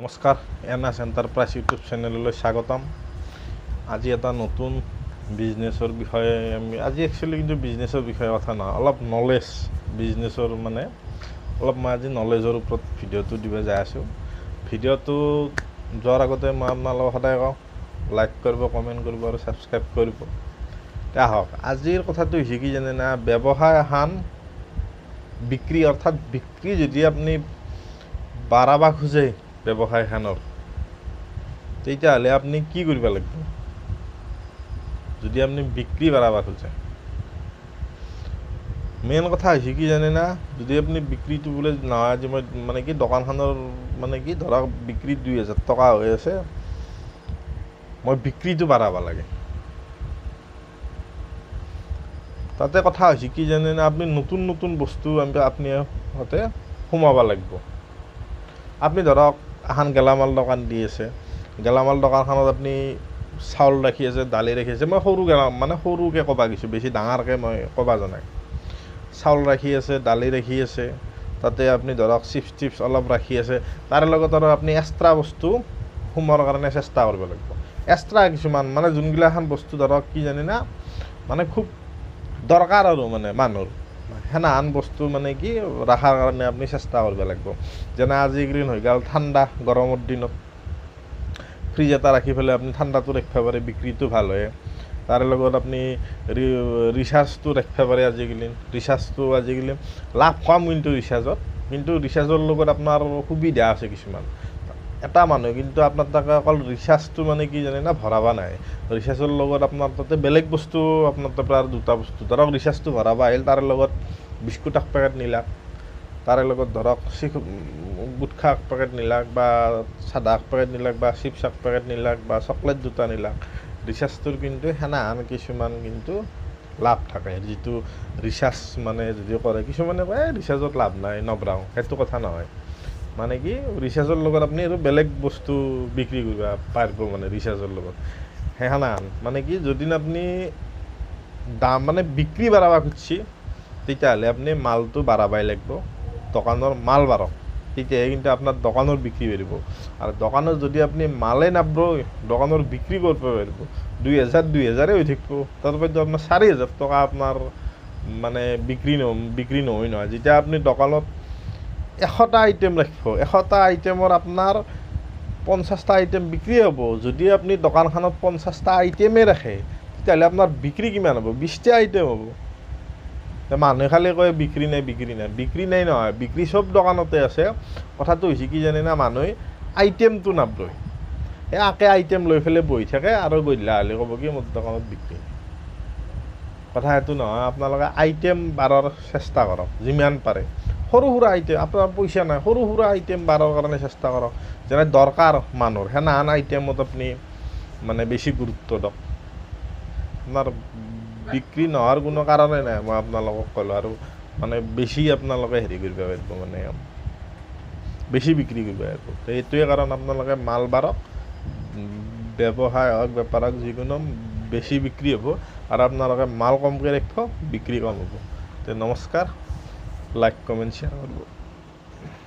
নমস্কাৰ, NS enterprise YouTube চেনেললৈ স্বাগতম। আজি এটা নতুন বিজনেছৰ বিষয়ে আজি একচুৱেলি কিন্তু বিজনেছৰ বিষয়ে কথা নহয়, অলপ নলেজ বিজনেছৰ অলপ মই আজি নলেজৰ ওপৰত ভিডিঅ'টো দিব যাই আছোঁ। ভিডিঅ'টো যোৱাৰ আগতে মই আপোনালোকক সদায় কওঁ, লাইক কৰিব, কমেণ্ট কৰিব আৰু ছাবস্ক্ৰাইব কৰিব। এতিয়া আহক, আজিৰ কথাটো হৈছে কি জানে না, ব্যৱসায় এখন বিক্ৰী অৰ্থাৎ বিক্ৰী যদি আপুনি বাঢ়াব খোজে ব্যৱসায়খনৰ, তেতিয়াহ'লে আপুনি কি কৰিব লাগিব? যদি আপুনি বিক্ৰী বাঢ়াব খোজে, মেইন কথা হৈছে কি জানে না, যদি আপুনি বিক্ৰীটো বোলে নহয়, আজি মই কি দোকানখনৰ ধৰক বিক্ৰী 2000 টকা হৈ আছে, মই বিক্ৰীটো বাঢ়াব লাগে। তাতে কথা হৈছে কি জানে না, আপুনি নতুন নতুন বস্তু আপুনি তাতে সোমাব লাগিব। আপুনি ধৰক এখন গেলামাল দোকান দি আছে, গেলামাল দোকানখনত আপুনি চাউল ৰাখি আছে, দালি ৰাখি আছে। মই সৰুকৈ ক'ব গৈছোঁ, বেছি ডাঙৰকৈ মই ক'ব জনাই। চাউল ৰাখি আছে, দালি ৰাখি আছে, তাতে আপুনি ধৰক চিপছ অলপ ৰাখি আছে। তাৰে লগত আৰু আপুনি এক্সট্ৰা বস্তু সোমোৱাৰ কাৰণে চেষ্টা কৰিব লাগিব। এক্সট্ৰা কিছুমান যোনগিলাখান বস্তু ধৰক কি জানে না, খুব দৰকাৰ আৰু মানুহৰ সেনাহান বস্তু কি ৰখাৰ কাৰণে আপুনি চেষ্টা কৰিব লাগিব। যেনে আজিকালি হৈ গ'ল ঠাণ্ডা, গৰমৰ দিনত ফ্ৰিজ এটা ৰাখি পেলাই আপুনি ঠাণ্ডাটো ৰাখিব পাৰে, বিক্ৰীটো ভাল হয়। তাৰে লগত আপুনি ৰিচাৰ্জটো ৰাখিব পাৰে। ৰিচাৰ্জটো আজিকালি লাভ কম কিন্তু ৰিচাৰ্জৰ লগত আপোনাৰ সুবিধা আছে কিছুমান। এটা মানুহ কিন্তু আপোনাৰ তাকে অকল ৰিচাৰ্জটো কি জানে না ভৰাব নাই, ৰিচাৰ্জৰ লগত আপোনাৰ তাতে বেলেগ বস্তু আপোনাৰ তাতে আৰু দুটা বস্তু ধৰক ৰিচাৰ্জটো ভৰাব আহিল, তাৰে লগত বিস্কুট এক পেকেট নিলাক, তাৰে লগত ধৰক গুটখা এক পেকেট নিলাক, বা চাধা এক পেকেট নিলাক, বা চিপছ এক পেকেট নিলাক, বা চকলেট দুটা নিলাক। ৰিচাৰ্জটোৰ কিন্তু সেনাহান কিছুমান কিন্তু লাভ থাকে, যিটো ৰিচাৰ্জ যদি কৰে। কিছুমানে কয় ৰিচাৰ্জত লাভ নাই, নভৰাওঁ, সেইটো কথা নহয়। কি ৰিচাৰ্জৰ লগত আপুনি আৰু বেলেগ বস্তু বিক্ৰী কৰিব পাৰিব ৰিচাৰ্জৰ লগত সেহানাহান। কি যদি আপুনি দাম বিক্ৰী বাঢ়াব খুজিছে, তেতিয়াহ'লে আপুনি মালটো বাঢ়াবই লাগিব। দোকানৰ মাল বাঢ়ক, তেতিয়াহে কিন্তু আপোনাৰ দোকানৰ বিক্ৰী বাঢ়িব। আৰু দোকানত যদি আপুনি মালে নাবঢ়ই, দোকানৰ বিক্ৰী কৰিব পাৰিব 2000 হৈ থাকিব। তাৰপৰা আপোনাৰ 4000 টকা আপোনাৰ বিক্ৰী নহয়। যেতিয়া আপুনি দোকানত 100টা আইটেম ৰাখিব, 100টা আইটেমৰ আপোনাৰ 50টা আইটেম বিক্ৰী হ'ব। যদি আপুনি দোকানখনত 50টা আইটেমেই ৰাখে, তেতিয়াহ'লে আপোনাৰ বিক্ৰী কিমান হ'ব? 20টা আইটেম হ'ব। মানুহে খালি কয় বিক্ৰী নাই। বিক্ৰী নাই নহয়, বিক্ৰী চব দোকানতে আছে। কথাটো হৈছে কি জানে না, মানুহে আইটেমটো নাবঢ়ই, একে আইটেম লৈ পেলাই বহি থাকে আৰু গধূলা হ'লে ক'ব কি মোৰ দোকানত বিক্ৰী। কথা সেইটো নহয়, আপোনালোকে আইটেম বাঢ়াৰ চেষ্টা কৰক যিমান পাৰে। সৰু সুৰা আইটেম, আপোনাৰ পইচা নাই, সৰু সুৰা আইটেম বাঢ়াৰ কাৰণে চেষ্টা কৰক। যেনে দৰকাৰ মানুহৰ সেনাহান আইটেমত আপুনি বেছি গুৰুত্ব দিয়ক। আপোনাৰ বিক্ৰী নোহোৱাৰ কোনো কাৰণেই নাই, মই আপোনালোকক ক'লোঁ। আৰু বেছি আপোনালোকে হেৰি কৰিব পাৰিব, বেছি বিক্ৰী কৰিব পাৰিব। এইটোৱে কাৰণ, আপোনালোকে মাল বাঢ়ক, ব্যৱসায় হওক বেপাৰ হওক যিকোনো বেছি বিক্ৰী হ'ব। আৰু আপোনালোকে মাল কমকৈ ৰাখিব, বিক্ৰী কম হ'ব। নমস্কাৰ, লাইক কমেণ্ট শ্বেয়াৰ কৰিব।